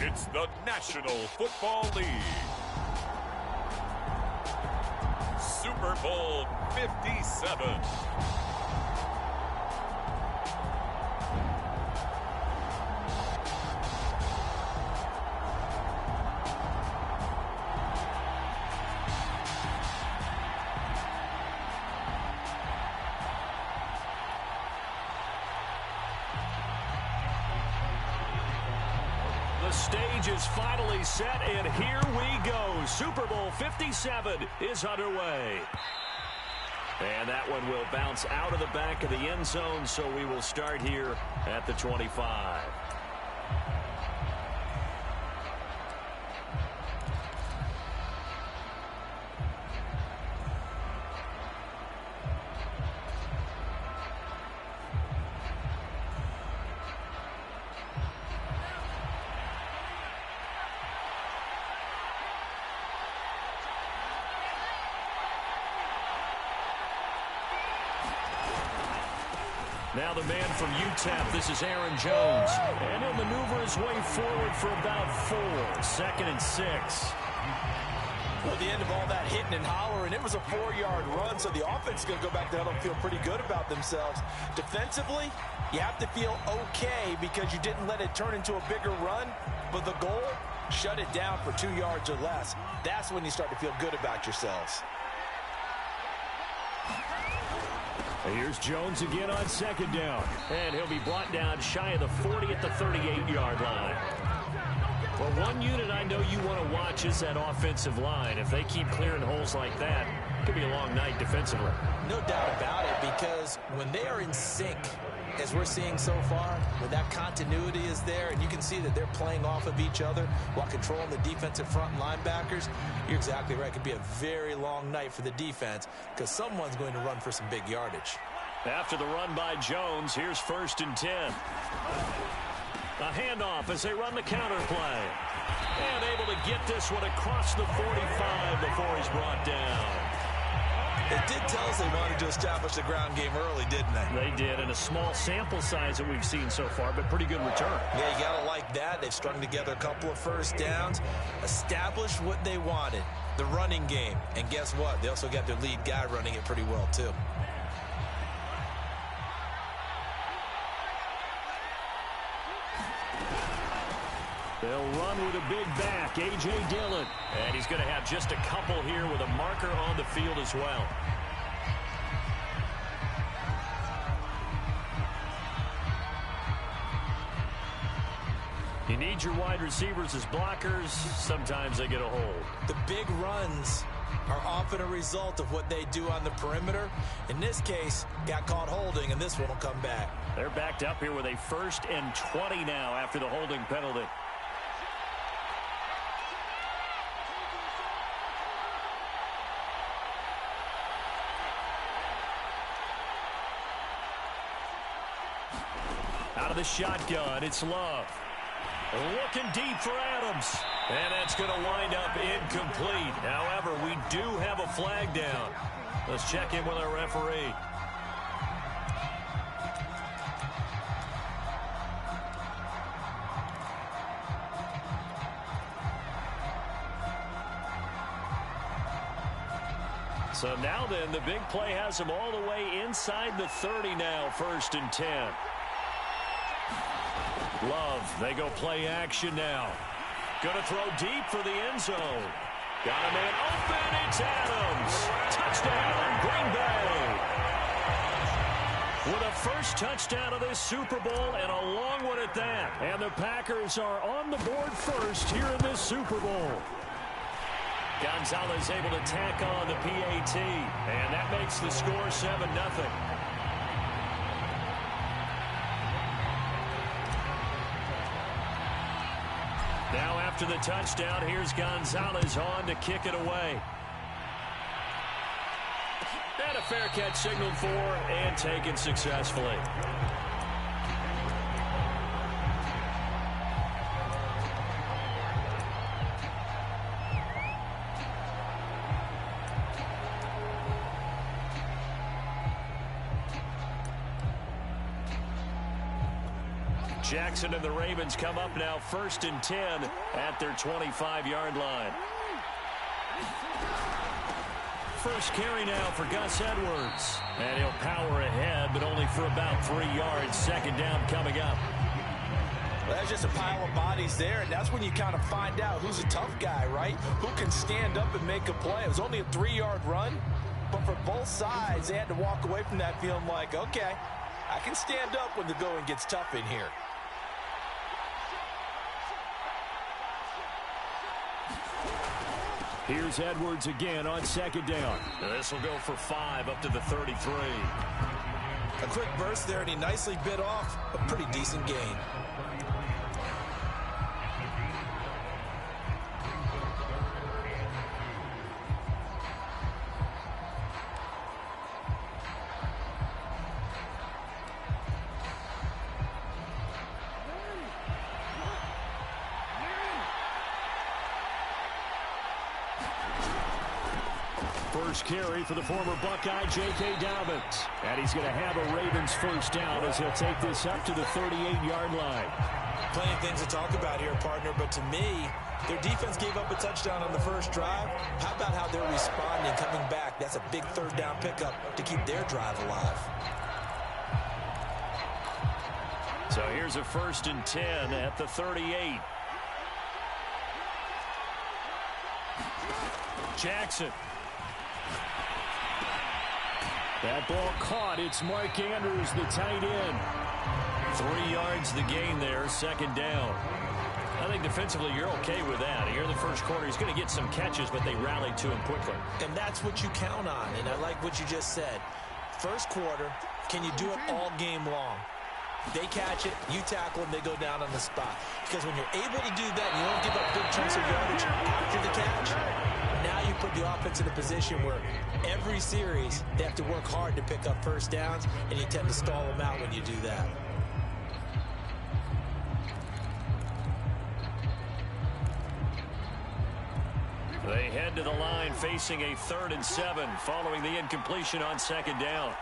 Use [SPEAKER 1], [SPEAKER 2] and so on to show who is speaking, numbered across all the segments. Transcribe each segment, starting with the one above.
[SPEAKER 1] It's the National Football League. Super Bowl 57.
[SPEAKER 2] The stage is finally set, and here we go. Super Bowl 57 is underway. And that one will bounce out of the back of the end zone, so we will start here at the 25. Now the man from UTEP, this is Aaron Jones. And he'll maneuver his way forward for about 4. 2nd and 6.
[SPEAKER 3] Well, at the end of all that hitting and hollering, it was a 4-yard run, so the offense is going to go back there and feel pretty good about themselves. Defensively, you have to feel okay because you didn't let it turn into a bigger run, but the goal, shut it down for 2 yards or less. That's when you start to feel good about yourselves.
[SPEAKER 2] Here's Jones again on 2nd down. And he'll be brought down shy of the 40 at the 38-yard line. Well, one unit I know you want to watch is that offensive line. If they keep clearing holes like that, it could be a long night defensively.
[SPEAKER 3] No doubt about it, because when they are in sync, as we're seeing so far, when that continuity is there and you can see that they're playing off of each other while controlling the defensive front linebackers, you're exactly right. It could be a very long night for the defense because someone's going to run for some big yardage.
[SPEAKER 2] After the run by Jones, here's 1st and 10. A handoff as they run the counter play. And able to get this one across the 45 before he's brought down.
[SPEAKER 3] It did tell us they wanted to establish the ground game early, didn't they?
[SPEAKER 2] They did, and a small sample size that we've seen so far, but pretty good return.
[SPEAKER 3] Yeah, you got to like that. They've strung together a couple of first downs, established what they wanted, the running game. And guess what? They also got their lead guy running it pretty well, too.
[SPEAKER 2] They'll run with a big back, A.J. Dillon. And he's going to have just a couple here with a marker on the field as well. You need your wide receivers as blockers. Sometimes they get a hold.
[SPEAKER 3] The big runs are often a result of what they do on the perimeter. In this case, got caught holding, and this one will come back.
[SPEAKER 2] They're backed up here with a 1st and 20 now after the holding penalty. Out of the shotgun, it's Love. Looking deep for Adams. And that's going to wind up incomplete. However, we do have a flag down. Let's check in with our referee. So now then, the big play has him all the way inside the 30 now, 1st and 10. Love, they go play action now. Going to throw deep for the end zone. Got a man open, it's Adams. Touchdown, Green Bay. With a first touchdown of this Super Bowl and a long one at that. And the Packers are on the board first here in this Super Bowl. Gonzalez able to tack on the PAT. And that makes the score 7-0. Now after the touchdown, here's Gonzalez on to kick it away. And a fair catch signaled for and taken successfully. Jackson and the Ravens come up now 1st and 10 at their 25-yard line. First carry now for Gus Edwards. And he'll power ahead, but only for about 3 yards. Second down coming up.
[SPEAKER 3] Well, that's just a pile of bodies there, and that's when you kind of find out who's a tough guy, right? Who can stand up and make a play. It was only a 3-yard run, but for both sides, they had to walk away from that feeling like, okay, I can stand up when the going gets tough in here.
[SPEAKER 2] Here's Edwards again on second down. This will go for 5 up to the 33.
[SPEAKER 3] A quick burst there, and he nicely bit off a pretty decent gain.
[SPEAKER 2] First carry for the former Buckeye, J.K. Dobbins. And he's going to have a Ravens first down as he'll take this up to the 38-yard line.
[SPEAKER 3] Plenty of things to talk about here, partner, but to me, their defense gave up a touchdown on the first drive. How about how they're responding, coming back? That's a big third down pickup to keep their drive alive.
[SPEAKER 2] So here's a 1st and 10 at the 38. Jackson. That ball caught. It's Mark Andrews, the tight end. 3 yards the gain there, second down. I think defensively you're okay with that. Here in the first quarter, he's going to get some catches, but they rallied to him quickly.
[SPEAKER 3] And that's what you count on, and I like what you just said. First quarter, can you do it all game long? They catch it, you tackle them, they go down on the spot. Because when you're able to do that, and you don't give up big chunks of yardage after the catch, now you put the offense in a position where every series they have to work hard to pick up first downs, and you tend to stall them out when you do that.
[SPEAKER 2] They head to the line facing a 3rd and 7 following the incompletion on second down.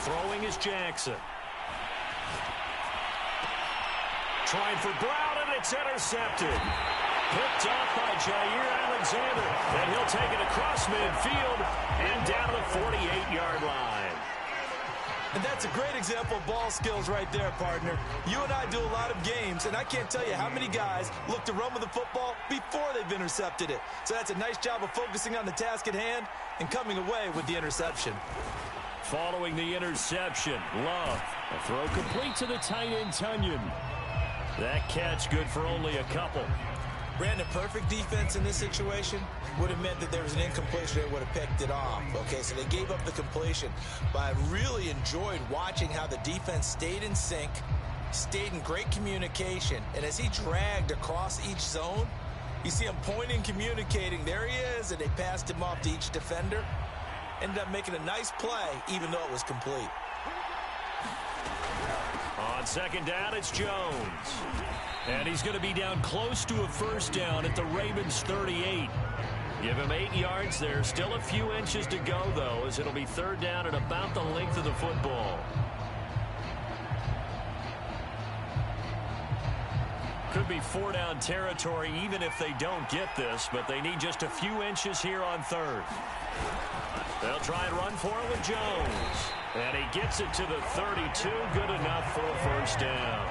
[SPEAKER 2] Throwing is Jackson. Trying for Brown, and it's intercepted. Picked off by Jair Alexander. And he'll take it across midfield and down to the 48-yard line.
[SPEAKER 3] And that's a great example of ball skills right there, partner. You and I do a lot of games, and I can't tell you how many guys look to run with the football before they've intercepted it. So that's a nice job of focusing on the task at hand and coming away with the interception.
[SPEAKER 2] Following the interception, Love. A throw complete to the tight end, Tunyon. That catch good for only a couple.
[SPEAKER 3] Brandon, perfect defense in this situation would have meant that there was an incompletion. They would have picked it off. Okay, so they gave up the completion. But I really enjoyed watching how the defense stayed in sync, stayed in great communication. And as he dragged across each zone, you see him pointing, communicating. There he is, and they passed him off to each defender. Ended up making a nice play, even though it was complete.
[SPEAKER 2] On second down, it's Jones. And he's going to be down close to a first down at the Ravens 38. Give him 8 yards there. Still a few inches to go, though, as it'll be third down at about the length of the football. Could be 4-down territory even if they don't get this, but they need just a few inches here on third. They'll try and run for it with Jones. And he gets it to the 32. Good enough for a first down.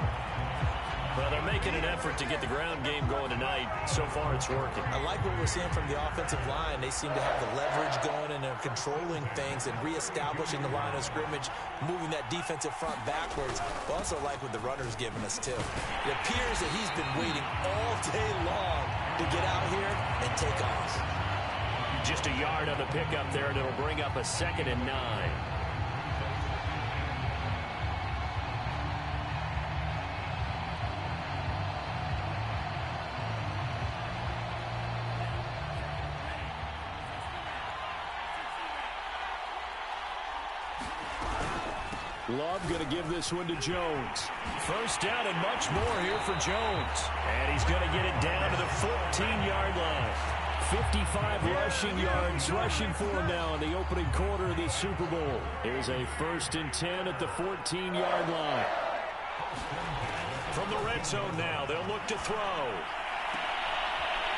[SPEAKER 2] Well, they're making an effort to get the ground game going tonight. So far, it's working.
[SPEAKER 3] I like what we're seeing from the offensive line. They seem to have the leverage going, and they're controlling things and reestablishing the line of scrimmage, moving that defensive front backwards. I also like what the runner's giving us, too. It appears that he's been waiting all day long to get out here and take off.
[SPEAKER 2] Just a yard on the pickup there, and it'll bring up a 2nd and 9. Love going to give this one to Jones. First down and much more here for Jones. And he's going to get it down to the 14-yard line. 55 rushing yards rushing for him now in the opening quarter of the Super Bowl. Here's a 1st and 10 at the 14-yard line. From the red zone now, they'll look to throw.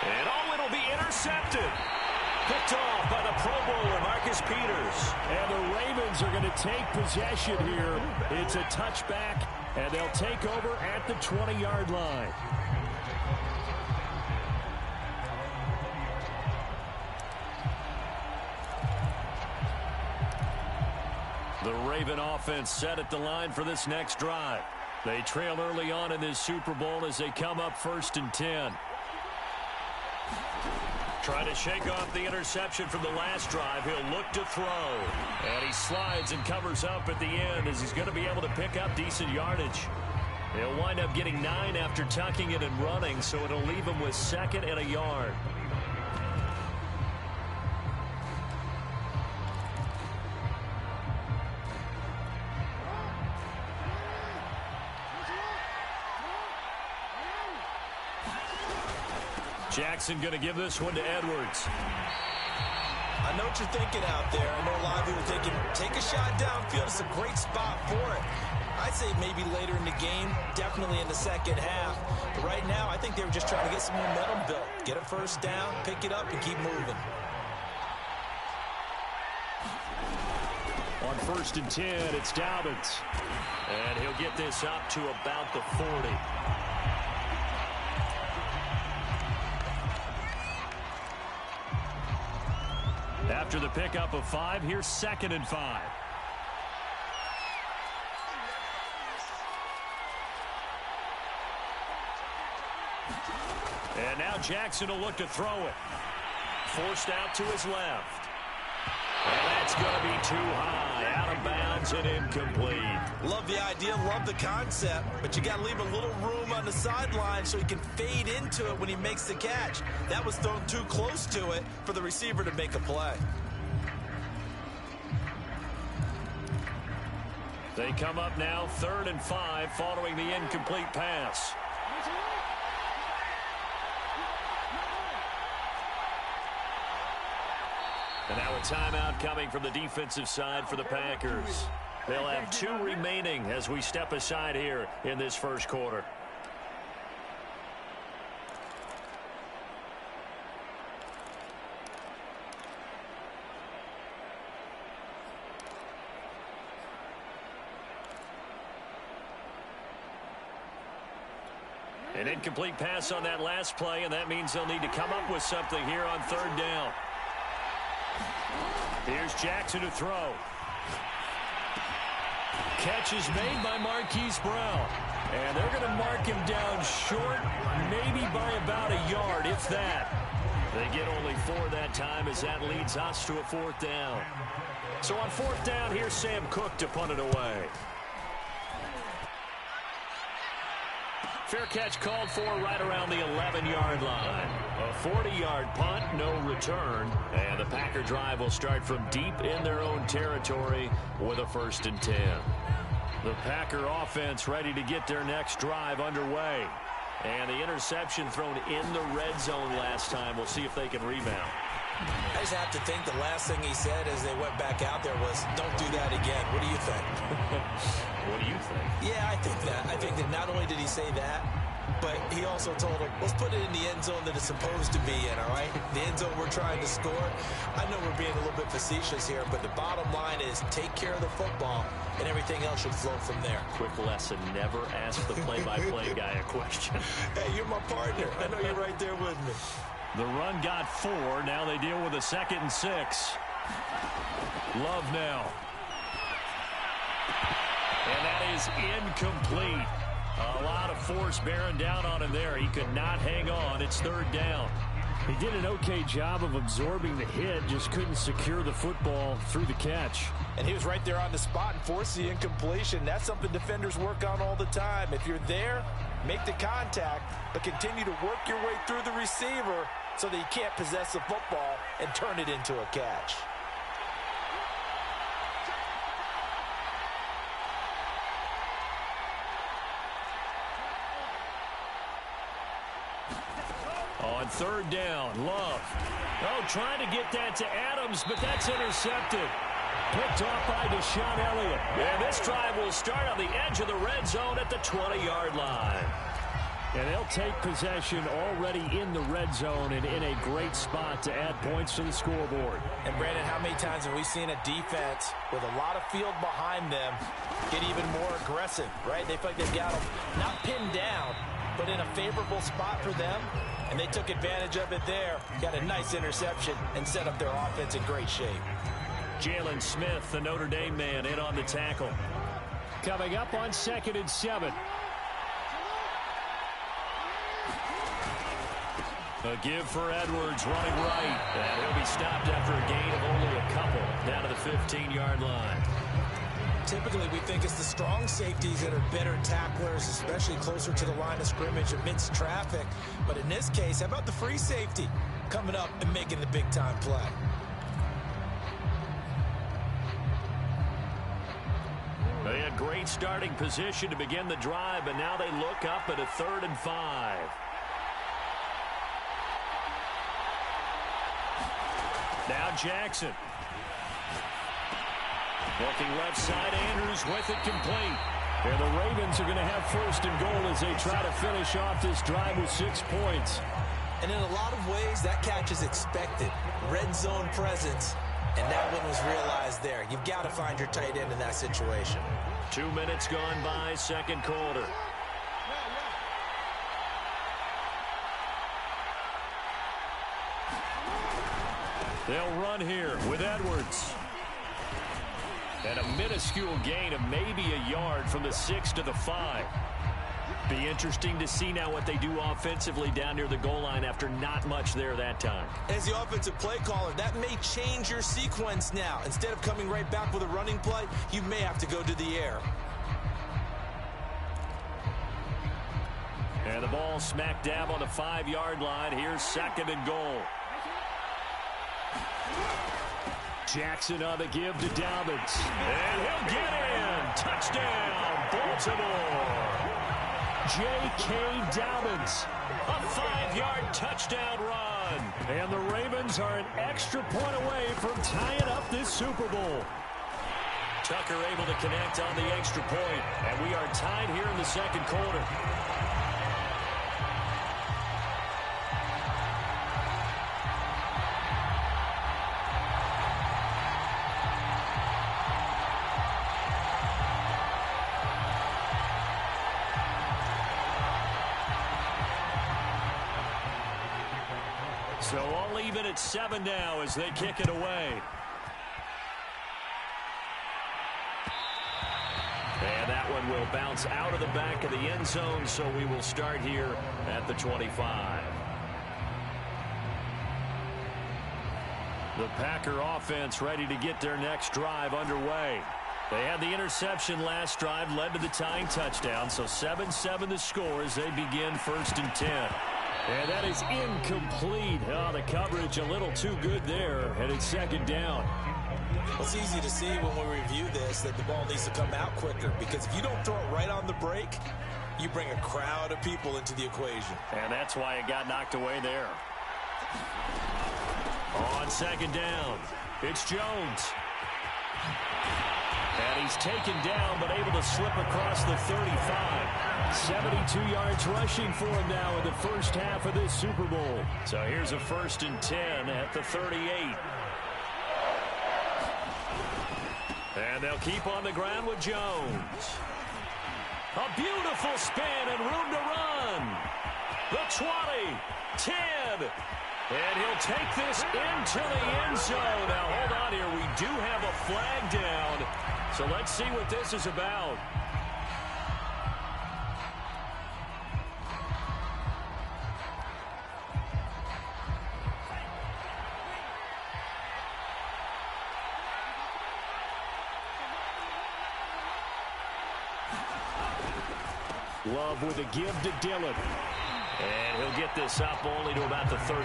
[SPEAKER 2] And it'll be intercepted. Picked off by the Pro Bowler, Marcus Peters. And the Ravens are going to take possession here. It's a touchback, and they'll take over at the 20-yard line. The Raven offense set at the line for this next drive. They trail early on in this Super Bowl as they come up 1st and 10. Trying to shake off the interception from the last drive. He'll look to throw. And he slides and covers up at the end as he's going to be able to pick up decent yardage. He'll wind up getting 9 after tucking it and running, so it'll leave him with 2nd and a yard. Jackson going to give this one to Edwards.
[SPEAKER 3] I know what you're thinking out there. I know a lot of people are thinking, take a shot downfield. It's a great spot for it. I'd say maybe later in the game, definitely in the second half. But right now, I think they were just trying to get some momentum built. Get a first down, pick it up, and keep moving.
[SPEAKER 2] On 1st and 10, it's Dobbins. And he'll get this up to about the 40. After the pickup of 5, here's 2nd and 5. And now Jackson will look to throw it. Forced out to his left. And that's going to be too high. Out of bounds and incomplete.
[SPEAKER 3] Love the idea, love the concept, but you got to leave a little room on the sideline so he can fade into it when he makes the catch. That was thrown too close to it for the receiver to make a play.
[SPEAKER 2] They come up now 3rd and 5 following the incomplete pass. And now a timeout coming from the defensive side for the Packers. They'll have 2 remaining as we step aside here in this first quarter. An incomplete pass on that last play, and that means they'll need to come up with something here on 3rd down. Here's Jackson to throw. Catch is made by Marquise Brown. And they're going to mark him down short, maybe by about a yard, if that. They get only 4 that time as that leads us to a 4th down. So on 4th down, here's Sam Cook to punt it away. Fair catch called for right around the 11-yard line. A 40-yard punt, no return. And the Packer drive will start from deep in their own territory with a 1st and 10. The Packer offense ready to get their next drive underway. And the interception thrown in the red zone last time. We'll see if they can rebound.
[SPEAKER 3] I just have to think the last thing he said as they went back out there was, don't do that again. What do you think?
[SPEAKER 2] What do you think?
[SPEAKER 3] Yeah, I think that. I think that not only did he say that, but he also told him, let's put it in the end zone that it's supposed to be in, all right? The end zone we're trying to score. I know we're being a little bit facetious here, but the bottom line is take care of the football, and everything else should flow from there.
[SPEAKER 2] Quick lesson, never ask the play-by-play guy a question.
[SPEAKER 3] Hey, you're my partner. I know you're right there with me.
[SPEAKER 2] The run got 4. Now they deal with a 2nd and 6. Love now. And that is incomplete. A lot of force bearing down on him there. He could not hang on. It's 3rd down. He did an okay job of absorbing the hit, just couldn't secure the football through the catch.
[SPEAKER 3] And he was right there on the spot and forced the incompletion. That's something defenders work on all the time. If you're there, make the contact, but continue to work your way through the receiver so that you can't possess the football and turn it into a catch.
[SPEAKER 2] third down. Love. Oh, trying to get that to Adams, but that's intercepted. Picked off by Deshaun Elliott. And this drive will start on the edge of the red zone at the 20-yard line. And they'll take possession already in the red zone and in a great spot to add points to the scoreboard.
[SPEAKER 3] And, Brandon, how many times have we seen a defense with a lot of field behind them get even more aggressive, right? They feel like they've got them not pinned down, but in a favorable spot for them, and they took advantage of it there. Got a nice interception and set up their offense in great shape.
[SPEAKER 2] Jalen Smith, the Notre Dame man, in on the tackle. Coming up on 2nd and 7. A give for Edwards, running right. And he'll be stopped after a gain of only a couple, down to the 15-yard line.
[SPEAKER 3] Typically, we think it's the strong safeties that are better tacklers, especially closer to the line of scrimmage amidst traffic. But in this case, how about the free safety coming up and making the big-time play?
[SPEAKER 2] They had great starting position to begin the drive, but now they look up at a 3rd and 5. Now Jackson. Looking left side, Andrews with it complete. And the Ravens are going to have 1st and goal as they try to finish off this drive with 6 points.
[SPEAKER 3] And in a lot of ways, that catch is expected. Red zone presence, and that one was realized there. You've got to find your tight end in that situation.
[SPEAKER 2] 2 minutes gone by, 2nd quarter. They'll run here with Edwards. And a minuscule gain of maybe a yard from the 6 to the 5. Be interesting to see now what they do offensively down near the goal line after not much there that time.
[SPEAKER 3] As the offensive play caller, that may change your sequence now. Instead of coming right back with a running play, you may have to go to the air.
[SPEAKER 2] And the ball smack dab on the 5-yard line. Here's 2nd and goal. Jackson on the give to Dobbins. And he'll get in. Touchdown, Baltimore. J.K. Dobbins. A 5-yard touchdown run. And the Ravens are an extra point away from tying up this Super Bowl. Tucker able to connect on the extra point. And we are tied here in the 2nd quarter. So all even at 7 now as they kick it away. And that one will bounce out of the back of the end zone, so we will start here at the 25. The Packer offense ready to get their next drive underway. They had the interception last drive, led to the tying touchdown, so 7-7 the score as they begin 1st and 10. And that is incomplete. Oh, the coverage a little too good there, and it's 2nd down.
[SPEAKER 3] Well, it's easy to see when we review this that the ball needs to come out quicker, because if you don't throw it right on the break, you bring a crowd of people into the equation.
[SPEAKER 2] And that's why it got knocked away there. On 2nd down, it's Jones. And he's taken down, but able to slip across the 35. 72 yards rushing for him now in the first half of this Super Bowl. So here's a 1st and 10 at the 38. And they'll keep on the ground with Jones. A beautiful spin and room to run. The 20, 10. And he'll take this into the end zone. Now, hold on here. We do have a flag down. So let's see what this is about. Love with a give to Dillon. And he'll get this up only to about the 33.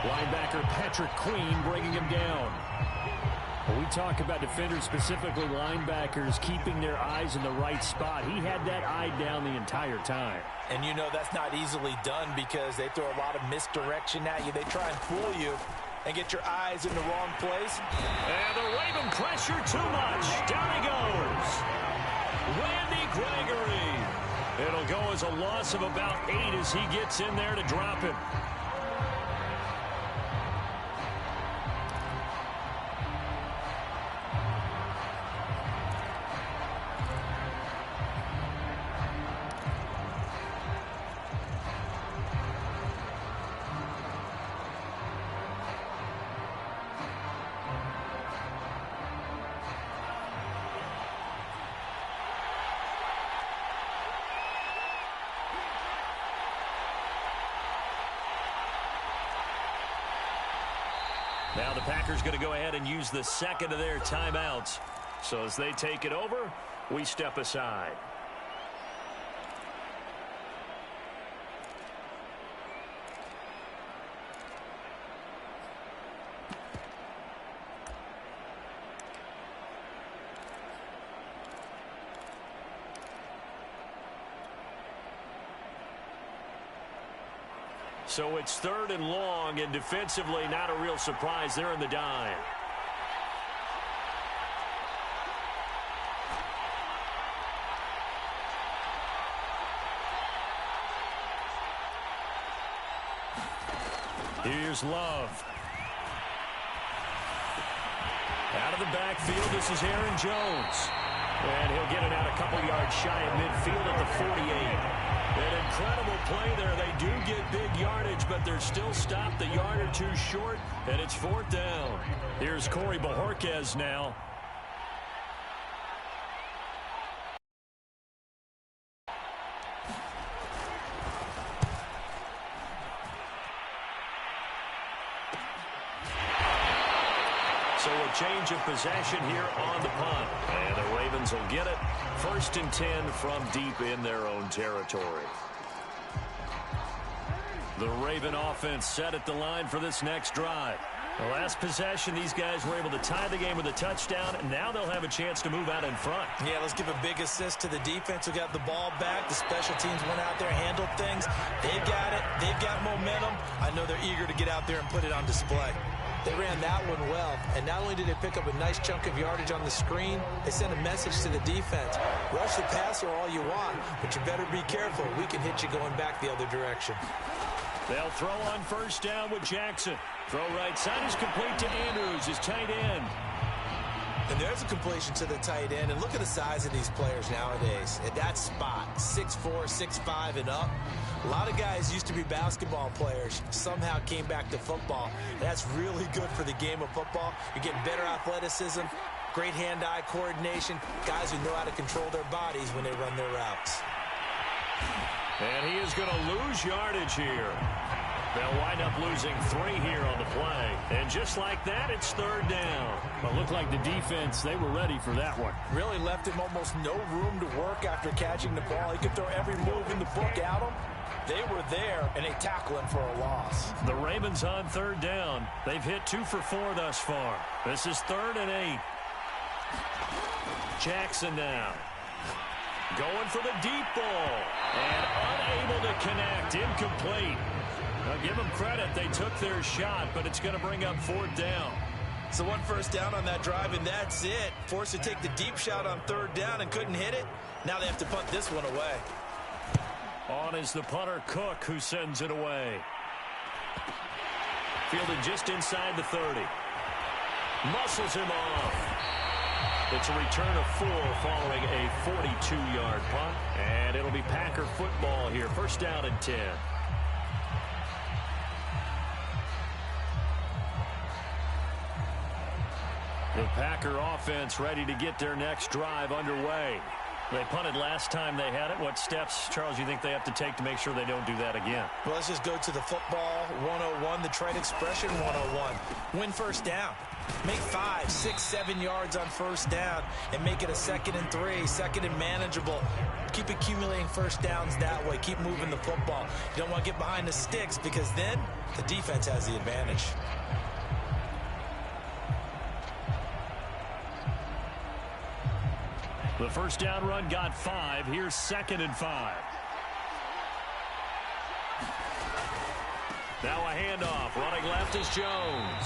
[SPEAKER 2] Linebacker Patrick Queen bringing him down. When we talk about defenders, specifically linebackers, keeping their eyes in the right spot, he had that eye down the entire time.
[SPEAKER 3] And you know that's not easily done because they throw a lot of misdirection at you. They try and fool you and get your eyes in the wrong place.
[SPEAKER 2] And the Raven pressure too much. Down he goes. Randy Gregory. It'll go as a loss of about 8 as he gets in there to drop it. Now the Packers going to go ahead and use the second of their timeouts. So as they take it over, we step aside. So it's 3rd and long, and defensively not a real surprise. They're in the dime. Here's Love. Out of the backfield, this is Aaron Jones. And he'll get it out a couple yards shy of midfield at the 48. An incredible play there. They do get big yardage, but they're still stopped a yard or two short, and it's 4th down. Here's Corey Bojorquez now. So a change of possession here on the punt. And the Ravens will get it. 1st and 10 from deep in their own territory. The Raven offense set at the line for this next drive. The last possession, these guys were able to tie the game with a touchdown, and now they'll have a chance to move out in front.
[SPEAKER 3] Yeah, let's give a big assist to the defense who got the ball back. The special teams went out there, handled things. They've got it. They've got momentum. I know they're eager to get out there and put it on display. They ran that one well, and not only did they pick up a nice chunk of yardage on the screen, they sent a message to the defense. Rush the passer all you want, but you better be careful. We can hit you going back the other direction.
[SPEAKER 2] They'll throw on 1st down with Jackson. Throw right side is complete to Andrews, his tight end.
[SPEAKER 3] And there's a completion to the tight end. And look at the size of these players nowadays. At that spot, 6'4", 6'5", and up. A lot of guys used to be basketball players, somehow came back to football. That's really good for the game of football. You're getting better athleticism, great hand-eye coordination, guys who know how to control their bodies when they run their routes.
[SPEAKER 2] And he is going to lose yardage here. They'll wind up losing 3 here on the play. And just like that, it's 3rd down. Well, looked like the defense, they were ready for that one.
[SPEAKER 3] Really left him almost no room to work after catching the ball. He could throw every move in the book at him. They were there, and they tackle him for a loss.
[SPEAKER 2] The Ravens on 3rd down. They've hit 2 for 4 thus far. This is 3rd and 8. Jackson now. Going for the deep ball. And unable to connect. Incomplete. Now give them credit. They took their shot, but it's going to bring up 4th down.
[SPEAKER 3] So 1 first down on that drive, and that's it. Forced to take the deep shot on 3rd down and couldn't hit it. Now they have to punt this one away.
[SPEAKER 2] On is the punter, Cook, who sends it away. Fielded just inside the 30. Muscles him off. It's a return of 4 following a 42-yard punt. And it'll be Packer football here. 1st down and 10. The Packer offense ready to get their next drive underway. They punted last time they had it. What steps, Charles, you think they have to take to make sure they don't do that again?
[SPEAKER 3] Well, let's just go to the football 101, the trade expression 101. Win 1st down. Make 5, 6, 7 yards on 1st down and make it a 2nd and 3, 2nd and manageable. Keep accumulating 1st downs that way. Keep moving the football. You don't want to get behind the sticks because then the defense has the advantage.
[SPEAKER 2] The first down run got 5. Here's 2nd and 5. Now a handoff. Running left is Jones.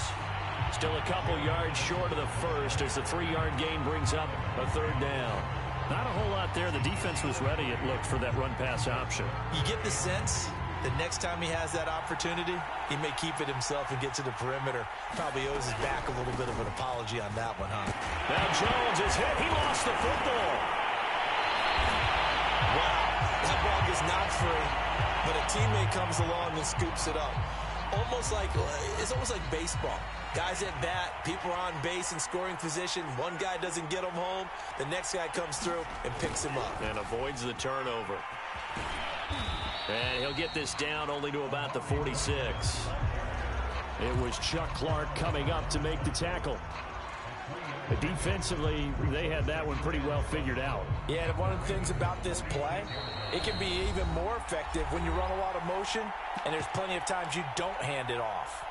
[SPEAKER 2] Still a couple yards short of the first as the 3-yard gain brings up a 3rd down. Not a whole lot there. The defense was ready, it looked, for that run-pass option.
[SPEAKER 3] You get the sense that next time he has that opportunity, he may keep it himself and get to the perimeter. Probably owes his back a little bit of an apology on that one, huh?
[SPEAKER 2] Now Jones is hit. He lost the football.
[SPEAKER 3] Wow, that ball gets knocked free, but a teammate comes along and scoops it up. It's almost like baseball. Guys at bat, people are on base in scoring position. One guy doesn't get him home. The next guy comes through and picks him up.
[SPEAKER 2] And avoids the turnover. And he'll get this down only to about the 46. It was Chuck Clark coming up to make the tackle. But defensively, they had that one pretty well figured out.
[SPEAKER 3] Yeah, and one of the things about this play, it can be even more effective when you run a lot of motion, and there's plenty of times you don't hand it off.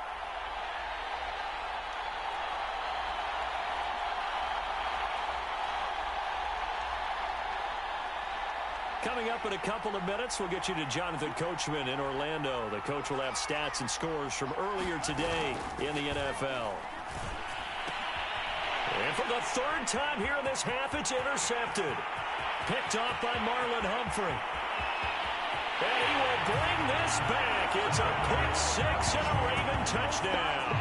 [SPEAKER 2] Coming up in a couple of minutes, we'll get you to Jonathan Coachman in Orlando. The coach will have stats and scores from earlier today in the NFL. And for the 3rd time here in this half, it's intercepted. Picked off by Marlon Humphrey. And he will bring this back. It's a pick 6 and a Raven touchdown.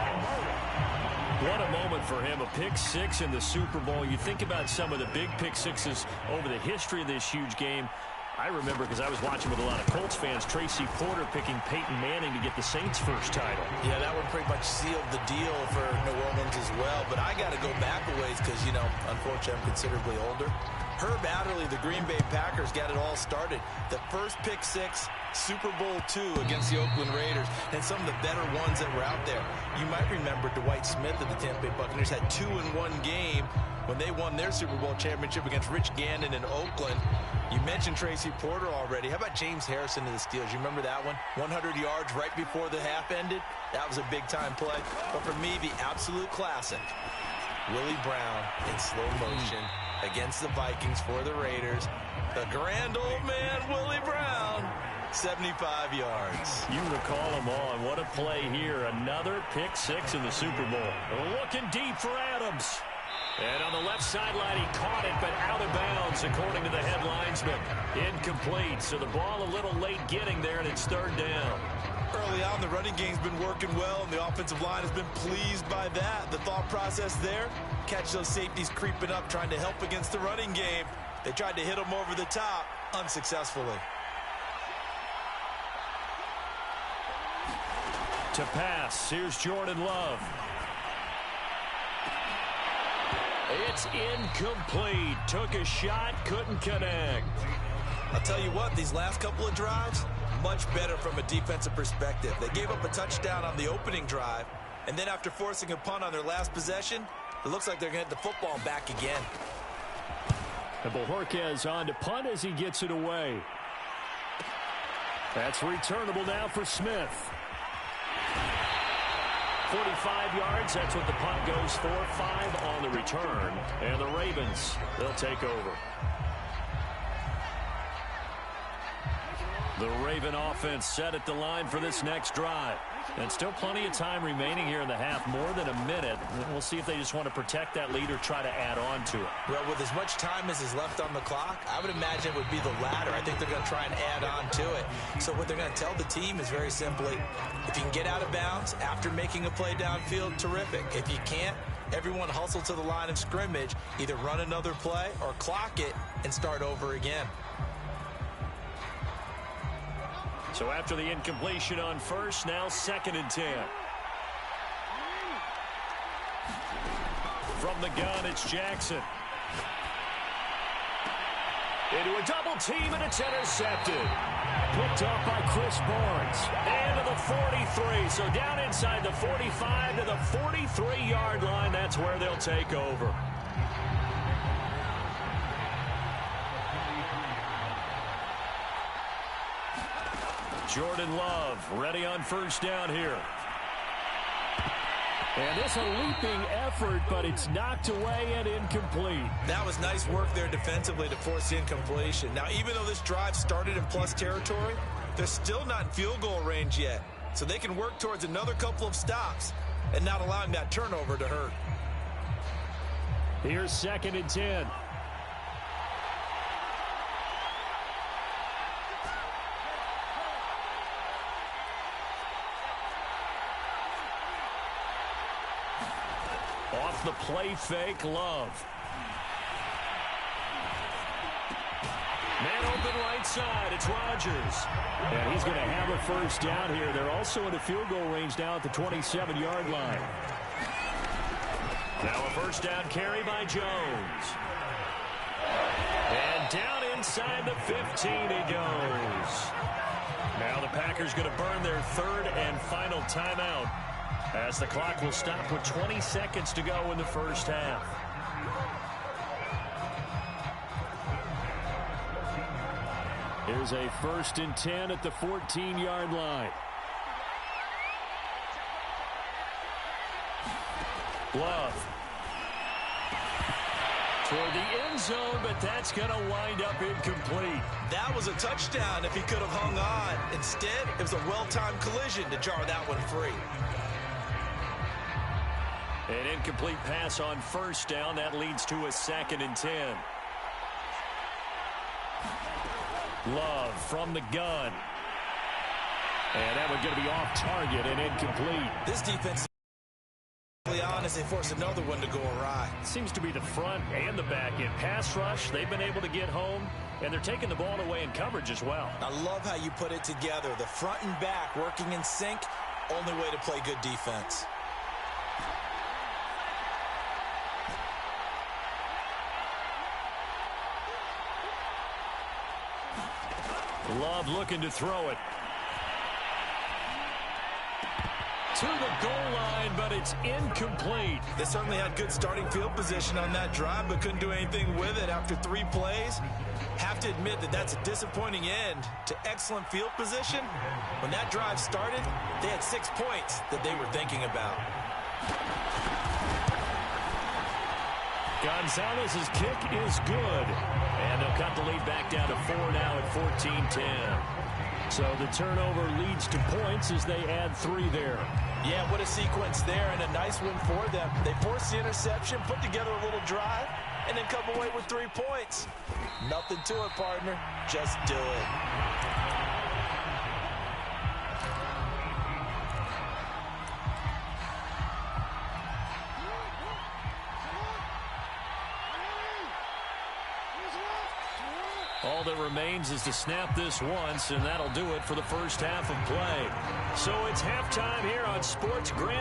[SPEAKER 2] What a moment for him, a pick 6 in the Super Bowl. You think about some of the big pick 6s over the history of this huge game. I remember, because I was watching with a lot of Colts fans, Tracy Porter picking Peyton Manning to get the Saints' first title.
[SPEAKER 3] Yeah, that one pretty much sealed the deal for New Orleans as well. But I got to go back a ways because, you know, unfortunately I'm considerably older. Herb Adderley, the Green Bay Packers, got it all started. The first pick 6, Super Bowl II against the Oakland Raiders, and some of the better ones that were out there. You might remember Dwight Smith of the Tampa Bay Buccaneers had 2 in one game when they won their Super Bowl championship against Rich Gannon in Oakland. You mentioned Tracy Porter already. How about James Harrison of the Steelers? You remember that one? 100 yards right before the half ended. That was a big-time play. But for me, the absolute classic, Willie Brown in slow motion against the Vikings for the Raiders. The grand old man, Willie Brown, 75 yards.
[SPEAKER 2] You recall them all, and what a play here. Another pick 6 in the Super Bowl. Looking deep for Adams. And on the left sideline, he caught it, but out of bounds, according to the head linesman. Incomplete, so the ball a little late getting there, and it's 3rd down.
[SPEAKER 3] Early on, the running game's been working well, and the offensive line has been pleased by that. The thought process there, catch those safeties creeping up, trying to help against the running game. They tried to hit them over the top, unsuccessfully.
[SPEAKER 2] To pass, here's Jordan Love. It's incomplete. Took a shot, couldn't connect.
[SPEAKER 3] I'll tell you what, these last couple of drives, much better from a defensive perspective. They gave up a touchdown on the opening drive, and then after forcing a punt on their last possession, it looks like they're going to get the football back again.
[SPEAKER 2] And Bojorquez on to punt as he gets it away. That's returnable now for Smith. 45 yards, that's what the punt goes for. 5 on the return. And the Ravens, they'll take over. The Raven offense set at the line for this next drive. And still plenty of time remaining here in the half, more than a minute. We'll see if they just want to protect that lead or try to add on to it.
[SPEAKER 3] Well, with as much time as is left on the clock, I would imagine it would be the latter. I think they're going to try and add on to it. So what they're going to tell the team is very simply, if you can get out of bounds after making a play downfield, terrific. If you can't, everyone hustle to the line of scrimmage, either run another play or clock it and start over again.
[SPEAKER 2] So after the incompletion on first, now 2nd and 10. From the gun, it's Jackson. Into a double team, and it's intercepted. Picked off by Chris Barnes. And to the 43. So down inside the 45 to the 43-yard line. That's where they'll take over. Jordan Love ready on first down here. And this a leaping effort, but it's knocked away and incomplete.
[SPEAKER 3] That was nice work there defensively to force the incompletion. Now, even though this drive started in plus territory, they're still not in field goal range yet. So they can work towards another couple of stops and not allowing that turnover to hurt.
[SPEAKER 2] Here's 2nd and 10. Off the play fake, Love. Man open right side, it's Rodgers. And he's going to have a first down here. They're also in a field goal range now at the 27-yard line. Now a first down carry by Jones. And down inside the 15 he goes. Now the Packers going to burn their 3rd and final timeout, as the clock will stop with 20 seconds to go in the first half. Here's a 1st and 10 at the 14-yard line. Love. Toward the end zone, but that's going to wind up incomplete.
[SPEAKER 3] That was a touchdown if he could have hung on. Instead, it was a well-timed collision to jar that one free.
[SPEAKER 2] An incomplete pass on first down. That leads to a 2nd and 10. Love from the gun. And that one's going to be off target and incomplete.
[SPEAKER 3] This defense is on as they force another one to go awry.
[SPEAKER 2] Seems to be the front and the back end. Pass rush, they've been able to get home, and they're taking the ball away in coverage as well.
[SPEAKER 3] I love how you put it together. The front and back working in sync. Only way to play good defense.
[SPEAKER 2] Love looking to throw it. To the goal line, but it's incomplete.
[SPEAKER 3] They certainly had good starting field position on that drive, but couldn't do anything with it after 3 plays. Have to admit that that's a disappointing end to excellent field position. When that drive started, they had 6 points that they were thinking about.
[SPEAKER 2] Gonzalez's kick is good. And they'll cut the lead back down to 4 now at 14-10. So the turnover leads to points as they add 3 there.
[SPEAKER 3] Yeah, what a sequence there, and a nice one for them. They forced the interception, put together a little drive, and then come away with 3 points. Nothing to it, partner. Just do it.
[SPEAKER 2] All that remains is to snap this once, and that'll do it for the first half of play. So it's halftime here on Sports Grand